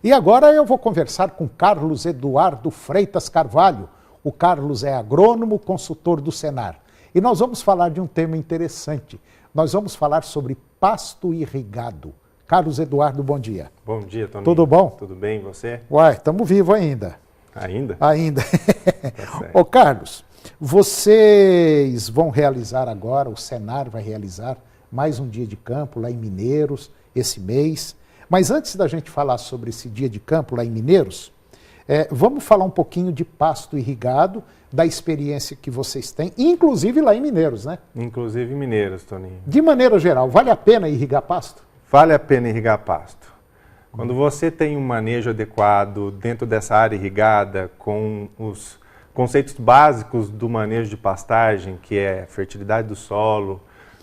E agora eu vou conversar com Carlos Eduardo Freitas Carvalho. O Carlos é agrônomo, consultor do Senar. E nós vamos falar de um tema interessante. Nós vamos falar sobre pasto irrigado. Carlos Eduardo, bom dia. Bom dia, Toninho. Tudo bom? Tudo bem, e você? Uai, estamos vivos ainda. Ainda? Ainda. Tá Ô Carlos, vocês vão realizar agora, o Senar vai realizar mais um dia de campo lá em Mineiros, esse mês. Mas antes da gente falar sobre esse dia de campo lá em Mineiros, vamos falar um pouquinho de pasto irrigado, da experiência que vocês têm, inclusive lá em Mineiros, né? Inclusive em Mineiros, Toninho. De maneira geral, vale a pena irrigar pasto? Vale a pena irrigar pasto. Quando você tem um manejo adequado dentro dessa área irrigada, com os conceitos básicos do manejo de pastagem, que é fertilidade do solo,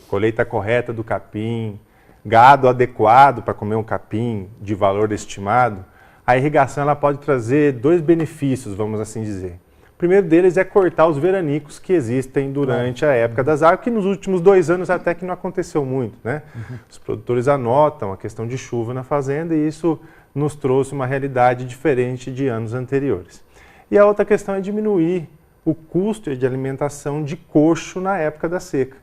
colheita correta do capim, gado adequado para comer um capim de valor estimado, a irrigação ela pode trazer dois benefícios, vamos assim dizer. O primeiro deles é cortar os veranicos que existem durante a época das águas, que nos últimos 2 anos até que não aconteceu muito, né? Os produtores anotam a questão de chuva na fazenda e isso nos trouxe uma realidade diferente de anos anteriores. E a outra questão é diminuir o custo de alimentação de coxo na época da seca.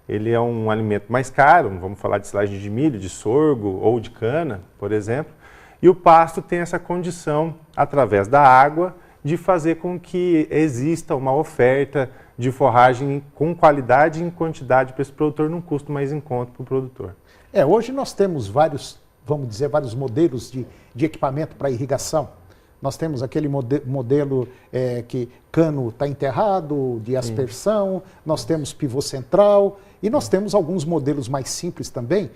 Ele é um alimento mais caro, vamos falar de silagem de milho, de sorgo ou de cana, por exemplo, e o pasto tem essa condição, através da água, de fazer com que exista uma oferta de forragem com qualidade e em quantidade para esse produtor num custo mais em conta para o produtor. Hoje nós temos vários, vamos dizer, vários modelos de equipamento para irrigação. Nós temos aquele modelo que cano está enterrado, de aspersão, nós temos pivô central e nós temos alguns modelos mais simples também,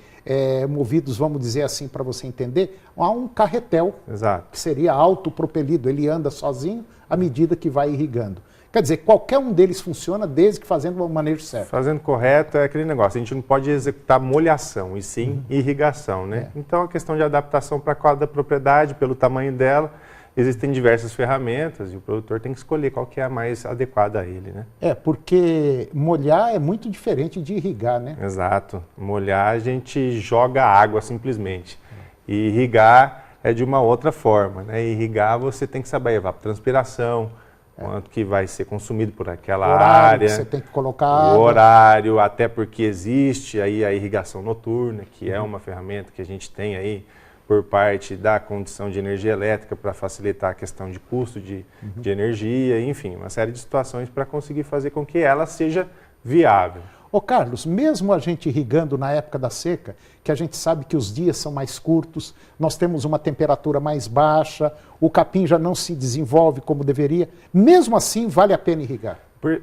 movidos, vamos dizer assim, para você entender, a um carretel, Exato. Que seria autopropelido, ele anda sozinho à medida que vai irrigando. Quer dizer, qualquer um deles funciona desde que fazendo o manejo certo. Fazendo correto é aquele negócio, a gente não pode executar molhação, e sim irrigação, né? Então a questão de adaptação para cada propriedade, pelo tamanho dela, existem diversas ferramentas e o produtor tem que escolher qual que é a mais adequada a ele, né? Porque molhar é muito diferente de irrigar, né? Exato. Molhar a gente joga água simplesmente. E irrigar é de uma outra forma, né? Irrigar você tem que saber a evapotranspiração, quanto que vai ser consumido por aquela área. Que você tem que colocar água. O horário, até porque existe aí a irrigação noturna, que é uma ferramenta que a gente tem aí por parte da condição de energia elétrica para facilitar a questão de custo de energia, enfim, uma série de situações para conseguir fazer com que ela seja viável. Ô Carlos, mesmo a gente irrigando na época da seca, que a gente sabe que os dias são mais curtos, nós temos uma temperatura mais baixa, o capim já não se desenvolve como deveria, mesmo assim vale a pena irrigar?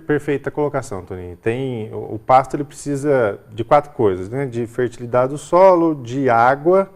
Perfeita colocação, Toninho. O pasto ele precisa de 4 coisas, né? De fertilidade do solo, de água,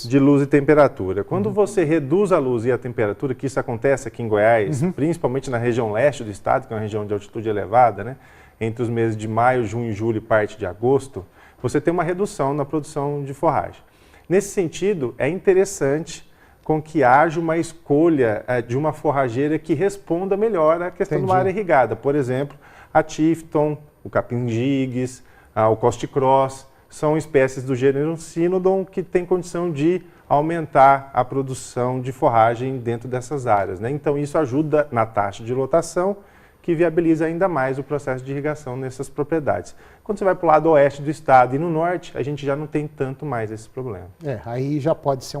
de luz e temperatura. Quando você reduz a luz e a temperatura, que isso acontece aqui em Goiás, principalmente na região leste do estado, que é uma região de altitude elevada, né? Entre os meses de maio, junho, julho e parte de agosto, você tem uma redução na produção de forragem. Nesse sentido, é interessante com que haja uma escolha de uma forrageira que responda melhor à questão de uma área irrigada. Por exemplo, a Tifton, o capim gigs, o Coast Cross, são espécies do gênero Cynodon que têm condição de aumentar a produção de forragem dentro dessas áreas, né? Então isso ajuda na taxa de lotação, que viabiliza ainda mais o processo de irrigação nessas propriedades. Quando você vai para o lado oeste do estado e no norte, a gente já não tem tanto mais esse problema. Aí já pode ser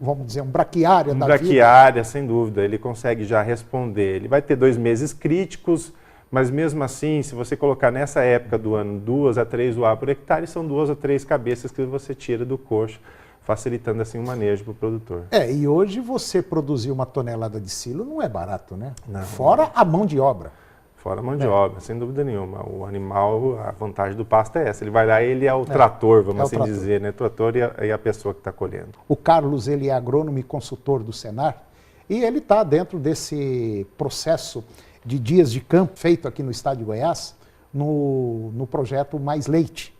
vamos dizer, um braquiária da vida. Braquiária, sem dúvida, ele consegue já responder. Ele vai ter 2 meses críticos, mas mesmo assim, se você colocar nessa época do ano 2 a 3 UA por hectare, são 2 a 3 cabeças que você tira do coxo, facilitando assim o manejo para o produtor. E hoje você produzir 1 tonelada de silo não é barato, né? Não. Fora a mão de obra. Fora a mão de obra, sem dúvida nenhuma. O animal, a vantagem do pasto é essa. Ele vai lá, ele é o trator, vamos assim dizer, né? O trator e a pessoa que está colhendo. O Carlos, ele é agrônomo e consultor do Senar e ele está dentro desse processo de dias de campo feito aqui no estado de Goiás, no projeto Mais Leite.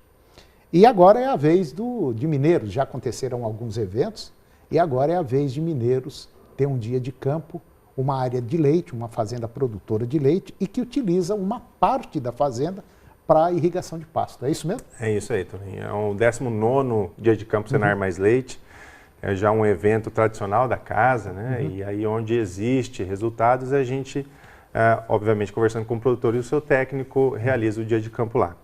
E agora é a vez de Mineiros, já aconteceram alguns eventos, e agora é a vez de Mineiros ter um dia de campo, uma área de leite, uma fazenda produtora de leite, e que utiliza uma parte da fazenda para irrigação de pasto. É isso mesmo? É isso aí, Toninho. É o 19º dia de campo Senar Mais Leite. é já um evento tradicional da casa, né? E aí onde existe resultados, a gente, obviamente, conversando com o produtor e o seu técnico, realiza o dia de campo lá.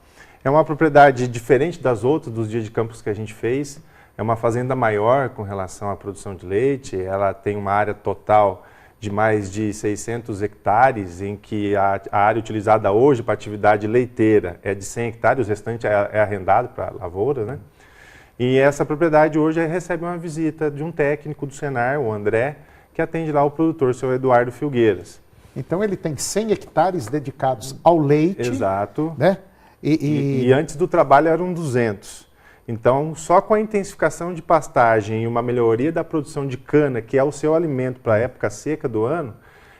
É uma propriedade diferente das outras, dos dias de campos que a gente fez. É uma fazenda maior com relação à produção de leite. Ela tem uma área total de mais de 600 hectares, em que a área utilizada hoje para atividade leiteira é de 100 hectares, o restante é arrendado para lavoura, né? E essa propriedade hoje recebe uma visita de um técnico do Senar, o André, que atende lá o produtor, o seu Eduardo Filgueiras. Então ele tem 100 hectares dedicados ao leite. Exato. Né? E antes do trabalho eram 200. Então, só com a intensificação de pastagem e uma melhoria da produção de cana, que é o seu alimento para a época seca do ano,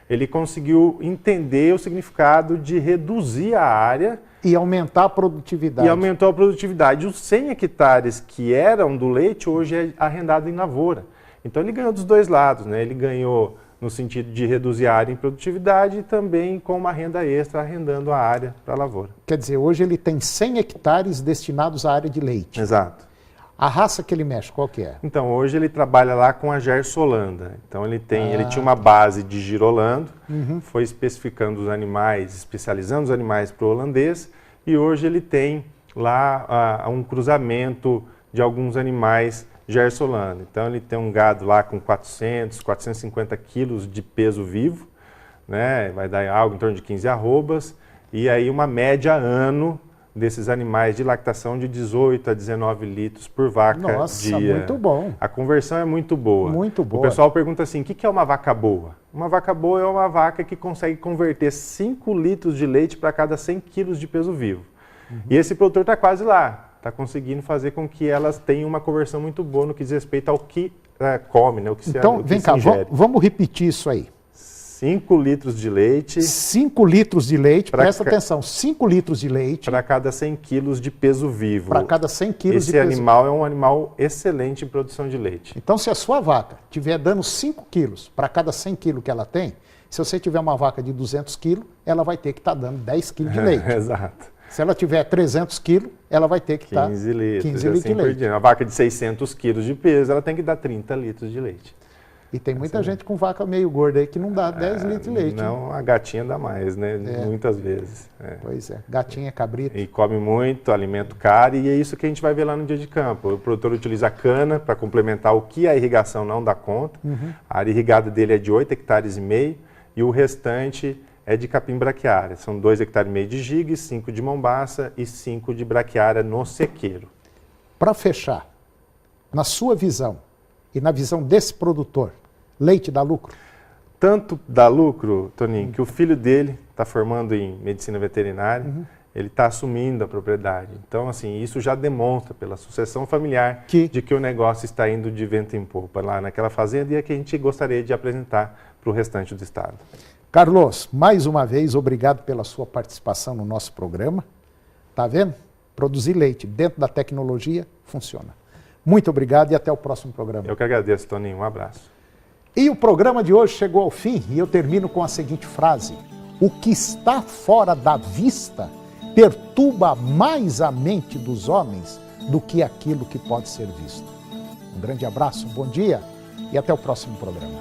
ele conseguiu entender o significado de reduzir a área e aumentar a produtividade. E aumentou a produtividade. Os 100 hectares que eram do leite, hoje é arrendado em lavoura. Então ele ganhou dos dois lados, né? Ele ganhou no sentido de reduzir a área em produtividade e também com uma renda extra arrendando a área para a lavoura. Quer dizer, hoje ele tem 100 hectares destinados à área de leite. Exato. A raça que ele mexe, qual que é? Então, hoje ele trabalha lá com a Gersolanda. Então, ele tinha uma base de girolando, foi especificando os animais, especializando os animais para o holandês, e hoje ele tem lá um cruzamento de alguns animais Gersolanda. Então, ele tem um gado lá com 400, 450 quilos de peso vivo, né? Vai dar algo em torno de 15 arrobas, e aí uma média ano desses animais de lactação de 18 a 19 litros por vaca dia. Nossa, muito bom. A conversão é muito boa. Muito boa. O pessoal pergunta assim, o que é uma vaca boa? Uma vaca boa é uma vaca que consegue converter 5 litros de leite para cada 100 quilos de peso vivo. E esse produtor está quase lá, está conseguindo fazer com que elas tenham uma conversão muito boa no que diz respeito ao que come, né? O que então, o que vem se cá, ingere. vamos repetir isso aí. 5 litros de leite. 5 litros de leite, presta atenção, 5 litros de leite. Para cada 100 quilos de peso vivo. Para cada 100 quilos de peso peso vivo. Esse animal é um animal excelente em produção de leite. Então, se a sua vaca estiver dando 5 quilos para cada 100 quilos que ela tem, se você tiver uma vaca de 200 quilos, ela vai ter que estar dando 10 quilos de leite. Exato. Se ela tiver 300 quilos, ela vai ter que estar 15 litros, 15 litros de leite. Uma vaca de 600 quilos de peso, ela tem que dar 30 litros de leite. E tem muita gente com vaca meio gorda aí que não dá 10 litros de leite. Não, a gatinha dá mais, né? Muitas vezes. Pois é, gatinha, cabrito. E come muito, alimento caro, e é isso que a gente vai ver lá no dia de campo. O produtor utiliza cana para complementar o que a irrigação não dá conta. A área irrigada dele é de 8,5 hectares e o restante é de capim braquiária. São 2,5 hectares de gigue, 5 de mombaça e 5 de braquiária no sequeiro. Para fechar, na sua visão e na visão desse produtor, leite dá lucro? Tanto dá lucro, Toninho, que o filho dele está formando em medicina veterinária, ele está assumindo a propriedade. Então, assim, isso já demonstra pela sucessão familiar de que o negócio está indo de vento em popa lá naquela fazenda e é que a gente gostaria de apresentar para o restante do estado. Carlos, mais uma vez, obrigado pela sua participação no nosso programa. Tá vendo? Produzir leite dentro da tecnologia funciona. Muito obrigado e até o próximo programa. Eu que agradeço, Toninho. Um abraço. E o programa de hoje chegou ao fim e eu termino com a seguinte frase: o que está fora da vista perturba mais a mente dos homens do que aquilo que pode ser visto. Um grande abraço, um bom dia e até o próximo programa.